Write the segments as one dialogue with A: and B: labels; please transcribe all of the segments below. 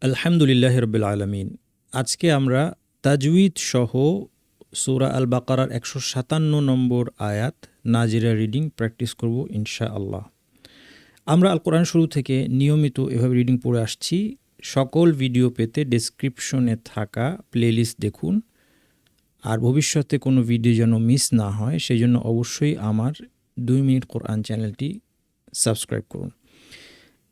A: আলহামদুলিল্লাহি রাব্বিল আলামিন। আজকে আমরা তাজউইদ সহ সূরা আল বাকারার ১৫৭ নম্বর আয়াত নাজিরা রিডিং প্র্যাকটিস করব ইনশাআল্লাহ। আমরা আল কোরআন শুরু থেকে নিয়মিত এভাবে রিডিং পড়ে আসছি। সকল ভিডিও পেতে ডেসক্রিপশনে থাকা প্লেলিস্ট দেখুন। আর ভবিষ্যতে কোনো ভিডিও যেন মিস না হয় সেজন্য অবশ্যই আমার ২ মিনিট কোরআন চ্যানেলটি সাবস্ক্রাইব করুন।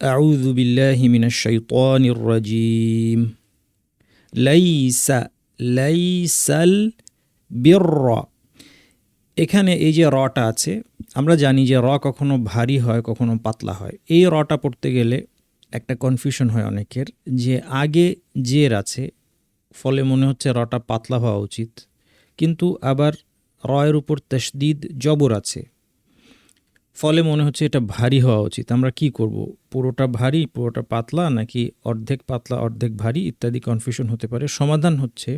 A: আউযু বিল্লাহি মিনাশ শাইতানির রাজিম। লাইসাল বিররা। এখানে এই যে রটা আছে, আমরা জানি যে র কখনো ভারী হয় কখনো পাতলা হয়। এই রটা পড়তে গেলে একটা কনফিউশন হয় অনেকের, যে আগে জের আছে ফলে মনে হচ্ছে রটা পাতলা হওয়া উচিত, কিন্তু আবার রয়ের উপর তাশদীদ জবর আছে ফলে মনে হচ্ছে এটা ভারী হওয়া উচিত। আমরা কি করব? পুরোটা ভারী, পুরোটা পাতলা, নাকি অর্ধেক পাতলা অর্ধেক ভারী ইত্যাদি কনফিউশন হতে পারে। সমাধান হচ্ছে,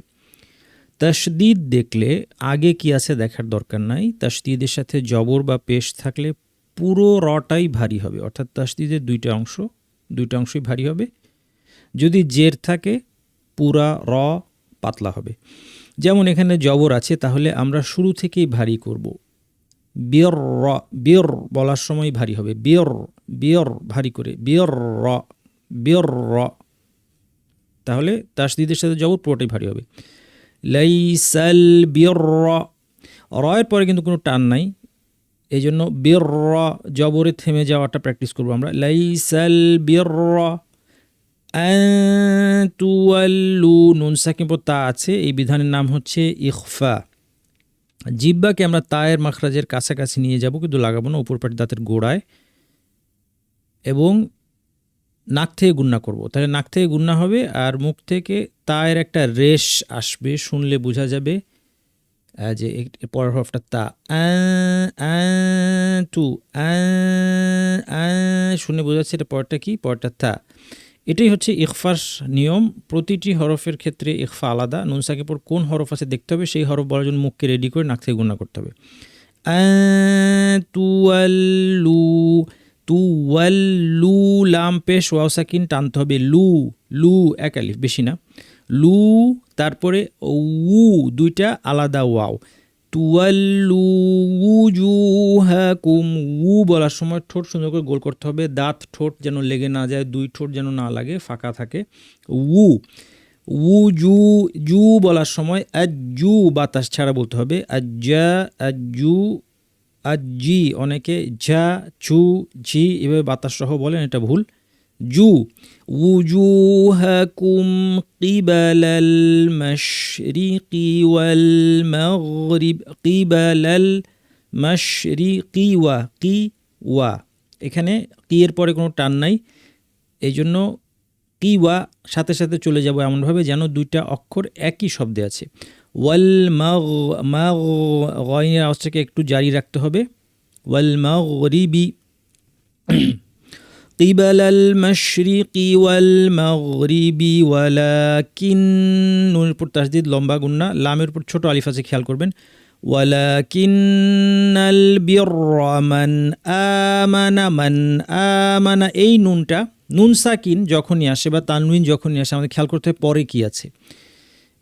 A: তাশদীদ দেখলে আগে কি আছে দেখার দরকার নাই। তাশদীদের সাথে জবর বা পেশ থাকলে পুরো রটাই ভারী হবে, অর্থাৎ তাশদীদের দুইটা অংশই ভারী হবে। যদি জের থাকে পুরা র পাতলা হবে। যেমন এখানে জবর আছে, তাহলে আমরা শুরু থেকেই ভারী করব। বিয়র বলার সময় ভারী হবে। বিয়র ভারী করে বিয়র, তাহলে তাশদীদের সাথে জবর পুরোটাই ভারী হবে। লাইসাল বিয়ররা, রয়ের পরে কিন্তু কোনো টান নাই, এই জন্য বিয়ররা জবরে থেমে যাওয়াটা প্র্যাকটিস করবো আমরা। লাইসাল বিয়ররা আন তুওয়াল্লু, নুন সাকিন পর তা আছে, এই বিধানের নাম হচ্ছে ইখফা। জিহ্বাকে আমরা তায়ের মাখরাজের কাছাকাছি নিয়ে যাব, কিন্তু লাগাবো না, উপর পাটি দাঁতের গোড়ায়, এবং নাক থেকে গুন্না করব। তাহলে নাক থেকে গুন্না হবে আর মুখ থেকে তায়ের একটা রেশ আসবে, শুনলে বোঝা যাবে যে পরের হরফটা তা। টু শুনে বোঝা যাচ্ছে এটা পরেরটা কি, পরেরটা তা। এটাই হচ্ছে ইখফার নিয়ম। প্রতিটি হরফের ক্ষেত্রে ইখফা আলাদা। নুন সাকিনের পর কোন হরফ আছে দেখতে হবে, সেই হরফ বলার জন্য মুখকে রেডি করে নাক থেকে গুন্না করতে হবে। তুওয়াল্লু, লাম পেশ ওয়াও সাকিন টানতে হবে। লু এক আলিফ, বেশি না। লু, তারপরে উ, দুইটা আলাদা ওয়াও। তুওয়াল্লু উজুহাকুম, উ বলার সময় ঠোঁট সুন্দর করে গোল করতে হবে, দাঁত ঠোঁট যেন লেগে না যায়, দুই ঠোঁট যেন না লাগে, ফাঁকা থাকে। জু বলার সময় আজ্জু বাতাস ছাড়া বলতে হবে। আজ্জু আজ্জি, অনেকে ঝা চু ঝি এভাবে বাতাস সহ বলেন, এটা ভুল। উজুহাকুম কিবালাল মাশরিকি ওয়াল মাগরিব, কিবালাল মাশরিকি ওয়া, এখানে কি এর পরে কোনো টান নাই, এই জন্য কিওয়া সাথে সাথে চলে যাব এমনভাবে যেন দুইটা অক্ষর একই শব্দে আছে। ওয়াল গয়নের আওয়াজটাকে একটু জারি রাখতে হবে। ওয়াল মাগরিবি, কিবালাল মাশরিকি ওয়াল মাগরিবি ওয়ালাকিন, নুনের উপর তাসদীদ লম্বা গুন্না, লামের উপর ছোট আলিফ আছে, খেয়াল করবেন। ওয়ালাকিন্নাল বিররা মান আমানা, এই নুনটা নুন সাকিন যখনই আসে বা তানউইন যখনই আসে আমাদের খেয়াল করতে হবে পরে কি আছে।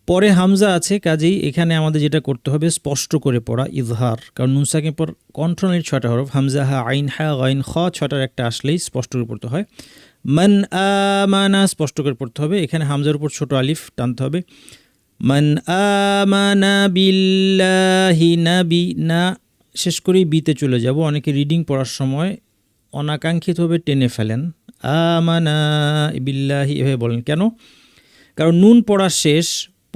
A: পরে হামজা আছে, কাজেই এখানে আমাদের যেটা করতে হবে স্পষ্ট করে পড়া, ইজহার। কারণ নুন সাকিন পর কন্ট্রোলের ৬টা হরফ, হামজা হা আইন হা গাইন খ, ৬টার একটা আসলেই স্পষ্ট করে পড়তে হয়। মান আমানা স্পষ্ট করে পড়তে হবে, এখানে হামজার উপর ছোট আলিফ টানতে হবে। মান আমানা বিল্লাহি, নাবি না শেষ করেই বিতে চলে যাব। অনেকে রিডিং পড়ার সময় অনাকাঙ্ক্ষিতভাবে টেনে ফেলেন, আমানা বিল্লাহি এভাবে বলেন কেন? কারণ নুন পড়া শেষ,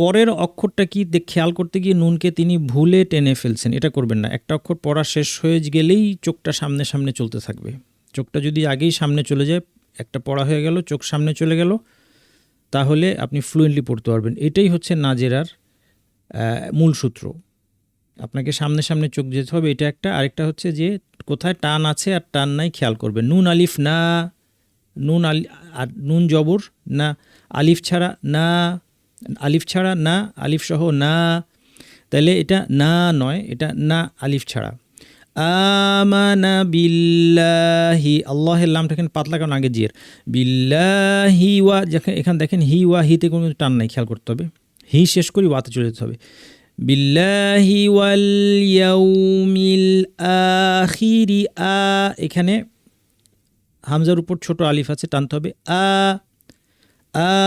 A: পরের অক্ষরটা কি খেয়াল করতে গিয়ে নুনকে তিনি ভুলে টেনে ফেলছেন। এটা করবেন না। একটা অক্ষর পড়া শেষ হয়ে গেলেই চোখটা সামনে সামনে চলতে থাকবে। চোখটা যদি আগেই সামনে চলে যায়, একটা পড়া হয়ে গেল, চোখ সামনে চলে গেল, তাহলে আপনি ফ্লুয়েন্টলি পড়তে পারবেন। এটাই হচ্ছে নাজেরার মূল সূত্র। আপনাকে সামনে সামনে চোখ যেতে হবে, এটা একটা। আরেকটা হচ্ছে যে কোথায় টান আছে আর টান নাই খেয়াল করবেন। নুন আলিফ না, আর নুন জবর না, আলিফ ছাড়া না, আলিফ ছাড়া না, আলিফ সহ না, তাহলে এটা না নয়, এটা না আলিফ ছাড়া। আমানা বিল্লাহি, আল্লাহের লামটা এখানে পাতলা কারণ আগে জিয়ের। বিল্লাহি ওয়া, এখানে দেখেন হি ওয়া, হিতে কোনো টান নাই, খেয়াল করতে হবে। হি শেষ করি ওয়াতে চলে যেতে হবে। বিল্লাহি ওয়াল ইয়াউমিল আখিরি, এখানে হামজার উপর ছোট আলিফ আছে, টানতে হবে।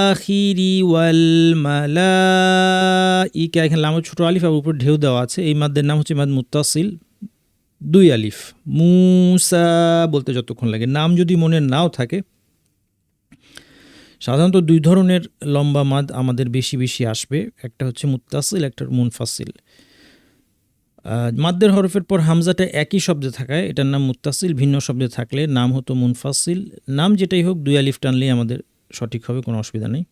A: আখিরি ওয়াল মালাইকা, এখানে লামের ছোট আলিফ আর উপর ঢেউ দেওয়া আছে। এই মাদ্দের নাম হচ্ছে মাদ মুত্তাসিল, 2 আলিফ। মুসা বলতে যতক্ষণ লাগে। নাম যদি মনে নাও থাকে, সাধারণত 2 ধরনের লম্বা মাদ আমাদের বেশি বেশি আসবে, একটা হচ্ছে মুত্তাসিল, একটা মুনফাসিল। মাদ্দের হরফের পর হামজাটা একই শব্দে থাকায় এটার নাম মুত্তাসিল, ভিন্ন শব্দে থাকলে নাম হতো মুনফাসিল। নাম যেটাই হোক 2 আলিফ টানলেই আমাদের সঠিক হবে, কোনো অসুবিধা নেই।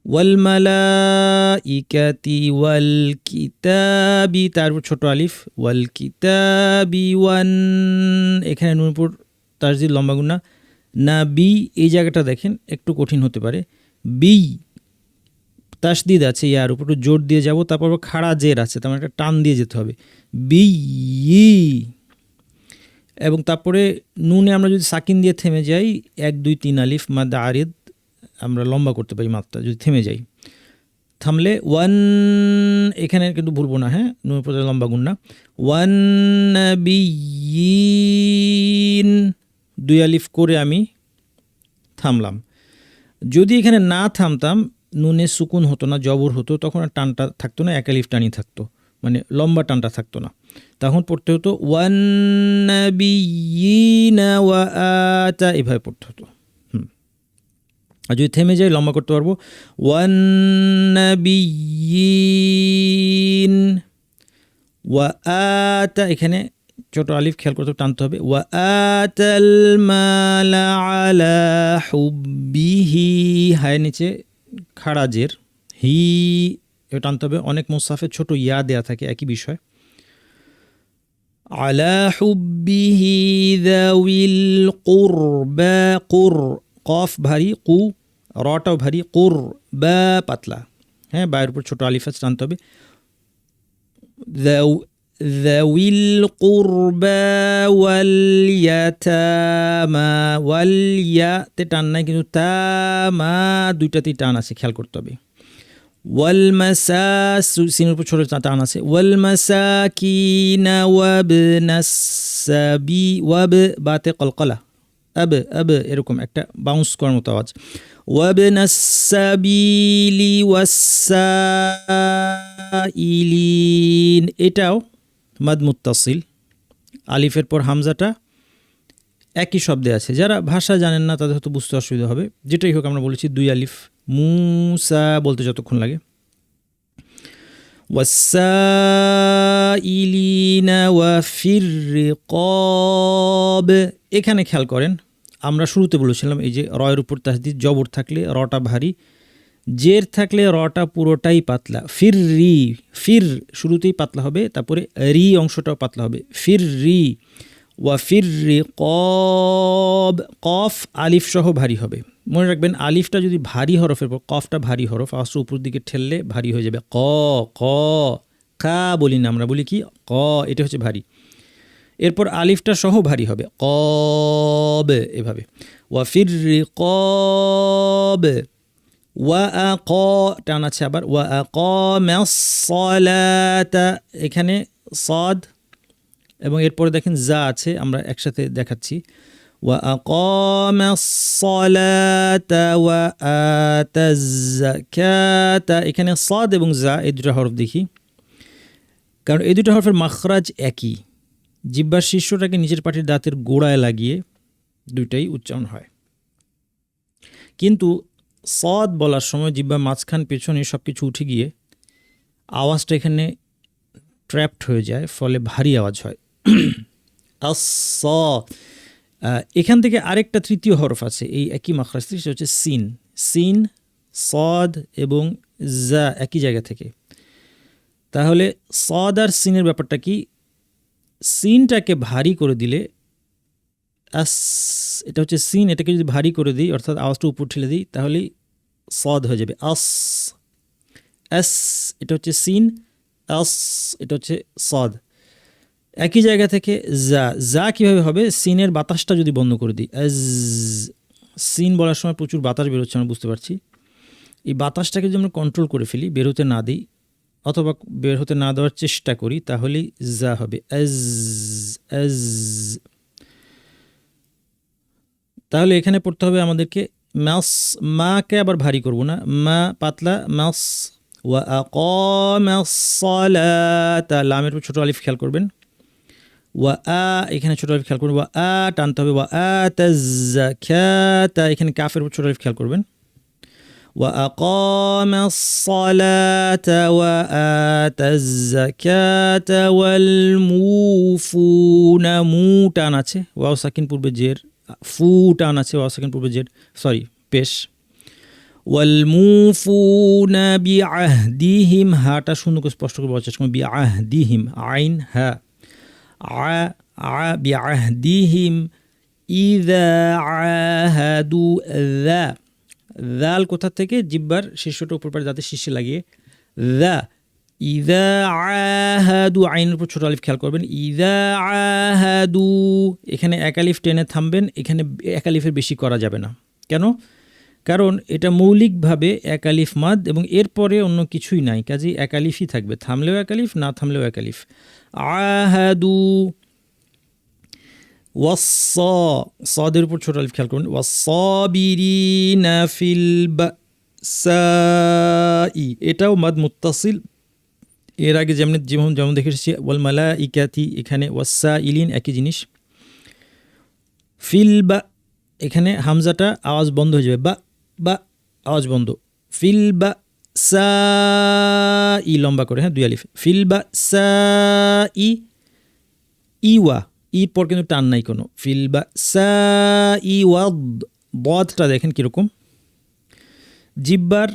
A: ওয়াল মালাইকাতি ওয়াল কিতাবি, তারপর ছোট আলিফ। ওয়াল কিতাবি ওয়ান, এখানে নুনপুর তাসদিদ লম্বা গুণা। না বি, এই জায়গাটা দেখেন একটু কঠিন হতে পারে। বি তাসদিদ আছে, ইয়ার উপর জোর দিয়ে যাব, তারপর খাড়া জের আছে, তার মানে একটা টান দিয়ে যেতে হবে। বি, এবং তারপরে নুনে আমরা যদি সাকিন দিয়ে থেমে যাই, 1 2 3 আলিফ মাদ আরিদ আমরা লম্বা করতে পারি মাত্রা, যদি থেমে যাই। থামলে ওয়ান, এখানে কিন্তু ভুলবো না, হ্যাঁ, নুনের পরে লম্বা গুণ না। ওয়ান নাবিয়িন, 2 আলিফ করে আমি থামলাম। যদি এখানে না থামতাম, নুনে সুকুন হতো না, জবর হতো, তখন আর টানটা থাকতো না, 1 আলিফ টানি থাকতো, মানে লম্বা টানটা থাকতো না। তখন পড়তে হতো ওয়ান নাবিয়িনা ওয়া আতা, এভাবে পড়তে হতো। আর যদি থেমে যাই লম্বা করতে পারবো। ওয়ান নাবিয়িন ওয়া আতা, এখানে ছোট আলিফ খেয়াল করতে টানতে হবে। ওয়া আতাল মালা আলা হুব্বিহি, হায়ের নিচে খাড়া জের, হি এটা টানতে হবে। অনেক মুসাফে ছোট ইয়া দেয়া থাকে, একই বিষয়। আলা হুব্বিহি যাউইল কুরবা, কফ ভারী, কু রটাও ভারী, কুর বা পাতলা, হ্যাঁ, বায়ের উপর ছোট আলিফ আছে, টানতে হবে। যাউইল কুরবা ওয়াল ইয়াতামা, ওয়াল ইয়াতে টান নাই, কিন্তু তামা দুইটাতেই টান আছে, খেয়াল করতে হবে। ওয়াল মাসাস, সিনের উপর ছোট টান আছে। ওয়াল মাসাকিনা ওয়াবনাস সাবি, ওয়াব বাতে কলকলা, আব এরকম একটা বাউন্স করার মতো আওয়াজ। ওয়াবনাস সাবিলি ওয়াসাইলিন, এটাও মাদ মুত্তাসিল, আলিফের পর হামজাটা একই শব্দে আছে। যারা ভাষা জানেন না তাদের হয়তো বুঝতে অসুবিধা হবে। যেটাই হোক, আমরা বলেছি 2 আলিফ। মুসা বলতে যতক্ষণ লাগে। ওয়াসাইলিনা ওয়া ফির রিকাব, এখানে খেয়াল করেন, আমরা শুরুতে বলেছিলাম এই যে রয়ের উপর তাসদিদ, জবর থাকলে রটা ভারী, জের থাকলে রটা পুরোটাই পাতলা। ফির রি, ফির শুরুতেই পাতলা হবে, তারপরে রি অংশটাও পাতলা হবে। ফির রি ওয়া ফির রিকাব, কফ আলিফ সহ ভারী হবে। মনে রাখবেন, আলিফটা যদি ভারী হরফের পর, কফটা ভারী হরফ, আওয়াজটা উপর দিকে ঠেললে ভারী হয়ে যাবে। ক ক কা বলি না, আমরা বলি কি ক, এটা হচ্ছে ভারী। এরপর আলিফটা সহ ভারী হবে, কব, এভাবে। ওয়া ফির রিকাব ওয়া আক, টান আছে আবার। ওয়া আকামাস সালাতা, এখানে সাদ এবং এরপরে দেখেন যা আছে, আমরা একসাথে দেখাচ্ছি। ওয়া আকামাস সালাতা ওয়া আতাজ যাকাতা, এখানে সাদ এবং যা এই দুটো হরফ দেখি, কারণ এই দুটো হরফের মাখরাজ একই। জিহ্বার শীর্ষটাকে নিচের পাটির দাঁতের গোড়ায় লাগিয়ে দুইটাই উচ্চারণ হয়, কিন্তু সাদ বলার সময় জিহ্বার মাঝখান পেছনে সব কিছু উঠে গিয়ে আওয়াজটা এখানে ট্র্যাপড হয়ে যায়, ফলে ভারী আওয়াজ হয়। এখান থেকে আরেকটা তৃতীয় হরফ আছে এই একই মাখরাজ, সেটা হচ্ছে সিন। সিন, সাদ এবং জা একই জায়গা থেকে। তাহলে সাদ আর সিনের ব্যাপারটা কি? সিনটাকে ভারী করে দিলে, আস এটা হচ্ছে সিন, এটাকে যদি ভারী করে দিই অর্থাৎ আওয়াজটা উপর ঠেলে দিই, তাহলেই সাদ হয়ে যাবে আস। এস এটা হচ্ছে সিন, আস এটা হচ্ছে সাদ। একই জায়গা থেকে যা যা কীভাবে হবে, সিনের বাতাসটা যদি বন্ধ করে দিই, সিন বলার সময় প্রচুর বাতাস বেরোচ্ছে আমরা বুঝতে পারছি, এই বাতাসটাকে যদি আমরা কন্ট্রোল করে ফেলি, বের হতে না দিই অথবা বের হতে না দেওয়ার চেষ্টা করি, তাহলেই যা হবে আজ। তাহলে এখানে পড়তে হবে আমাদেরকে মাস, মাকে আবার ভারী করব না, মা পাতলা, মাস। ওয়া আকামাস সালাতা, লামের উপর ছোট আলিফ খেয়াল করবেন। ওয়া আ, এখানে ছোট আলিফ খেয়াল করবেন, ওয়া আ টানতে হবে। ওয়া আতাজ যাকাতা, এখানে কাফের উপর ছোট আলিফ খেয়াল করবেন। ওয়া আকামাস সালাতা ওয়া আতাজ যাকাতা ওয়াল মুফুনা, মু টান আছে, ওয়াও সাকিন পূর্বে জের, ফু টান আছে, ওয়াও সাকিন পূর্বে জের, সরি পেশ। ওয়াল মুফুনা বিআহদিহিম, হাটা সুন্দর করে স্পষ্ট করে বলার চেষ্টা করুন, বিআহদিহিম, আইন হা, আ বিআহদিহিম ইযা আহাদু, যা, জাল কোথা থেকে, জিব্বার শীর্ষটা উপর পারে যাতে শীর্ষে লাগিয়ে, যা, ইযা আহাদু, আইনের উপর ছোট আলিফ খেয়াল করবেন, ইযা আহাদু, এখানে এক আলিফ টেনে থামবেন, এখানে এক আলিফের বেশি করা যাবে না। কেন? কারণ এটা মৌলিকভাবে এক আলিফ মাদ এবং এরপরে অন্য কিছুই নাই, কাজেই এক আলিফই থাকবে, থামলেও এক আলিফ, না থামলেও এক আলিফ। আহাদু, সাদের উপর ছোট আলিফ খেয়াল করুন, ওয়াসসাবিরিনা ফিল বাসাই, এটাও মাদ মুত্তাসিল, এর আগে যেমন দেখে এসেছি ওয়াল মালাইকাতি, এখানে ওয়াসাইলিন একই জিনিস। ফিল বা, এখানে হামজাটা আওয়াজ বন্ধ হয়ে যাবে, বা বা আওয়াজ বন্ধ, ফিল বা সা ই লম্বা করে, হ্যাঁ দুই আলিফ, ফিল বা সা ই, ইওয়া, ইর পর কিন্তু টান নাই কোনো, ফিল বা সা ই ওয়াদ, বদটা দেখেন কীরকম, জিব্বার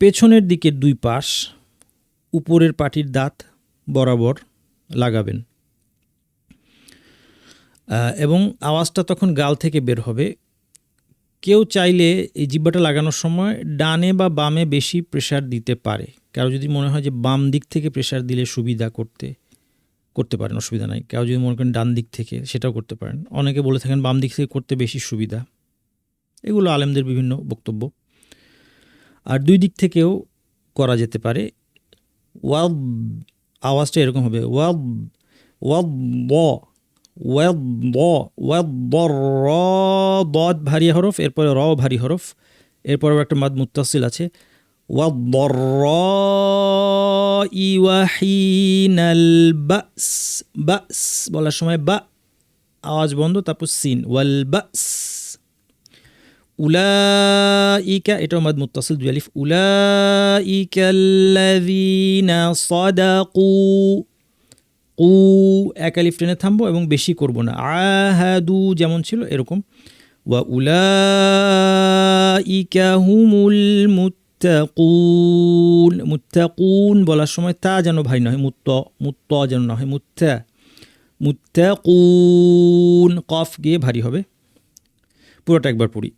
A: পেছনের দিকের দুই পাশ উপরের পাটির দাঁত বরাবর লাগাবেন এবং আওয়াজটা তখন গাল থেকে বের হবে। কেউ চাইলে এই জিব্বাটা লাগানোর সময় ডানে বা বামে বেশি প্রেশার দিতে পারে, কারো যদি মনে হয় যে বাম দিক থেকে প্রেশার দিলে সুবিধা করতে পারেন, অসুবিধা নাই। কেউ যদি মনে করেন ডান দিক থেকে, সেটাও করতে পারেন। অনেকে বলে থাকেন বাম দিক থেকে করতে বেশি সুবিধা, এগুলো আলেমদের বিভিন্ন বক্তব্য। আর দুই দিক থেকেও করা যেতে পারে। ওয়াদ, আওয়াজটা এরকম হবে, ওয়াদ ওয়াদ ব, ওয়াদ ব, ওয়াদ ব, র, দদ ভারী হরফ, এরপরে র ভারী হরফ, এরপরে একটা মাদ মুত্তাসিল আছে, ওয়াদ র ই ওয়াহিনাল বাস, বাস বলার সময় বা আওয়াজ বন্ধ, তারপর সিন, ওয়াল বাস। উলাইকা, এটাও মাদ মুত্তাসিল দুই আলিফ, উলাইকা আল্লাযীনা সাদাকু, কু এক আলিফ টেনে থামবো এবং বেশি করব না, আহাদু যেমন ছিল এরকম। ওয়া উলাইকা হুমুল মুত্তাকুন, মুত্তাকুন বলার সময় তা যেন ভারী না হয়, মুত্ত যেন না হয়, মুত্তাকুন, কফ গিয়ে ভারী হবে। পুরোটা একবার পড়ি।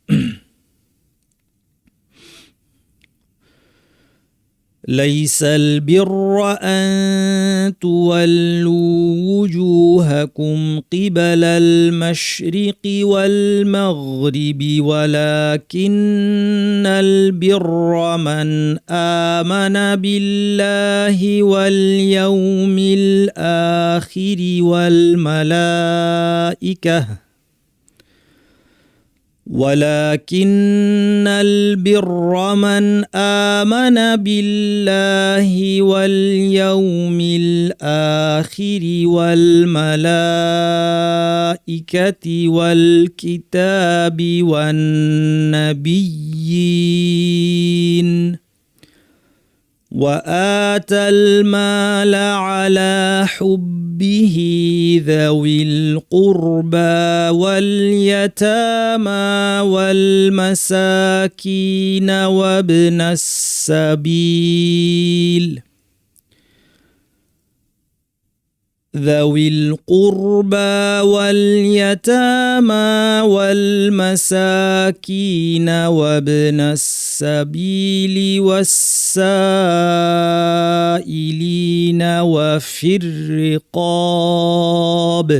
A: ليس البر أن تولوا وجوهكم قبل المشرق والمغرب ولكن البر من آمن بالله واليوم الآخر والملائكة ولكن البر من آمن بالله واليوم الآخر والملائكة والكتاب والنبيين وآتى المال على حبه ذوي القربى واليتامى والمساكين وابن السبيل ذوي القربى واليتامى والمساكين وابن السبيل والسائلين وفي الرقاب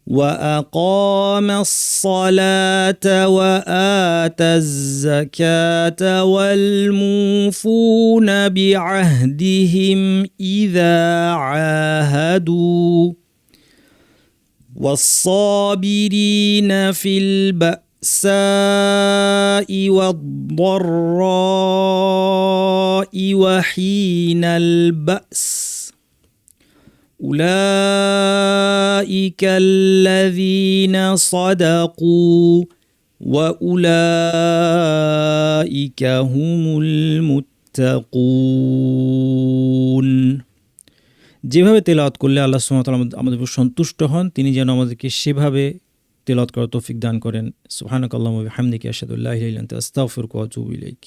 A: وأقام الصلاة وآتى الزكاة والموفون بعهدهم إذا عاهدوا والصابرين في البأساء والضراء وحين البأس أولئك الذين صدقوا وأولئك هم المتقون। যেভাবে তেলাওয়াত করলে আল্লাহ সুবহানাহু ওয়া তাআলা আমাদের উপর সন্তুষ্ট হন, তিনি যেন আমাদেরকে সেভাবে তেলাওয়াত করার তৌফিক দান করেন। সুবহানাকাল্লাহুম্মা ওয়া বিহামদিকা আশহাদু আল্লা ইলাহা ইল্লা আনতা আস্তাগফিরুকা ওয়া আতুবু ইলাইক।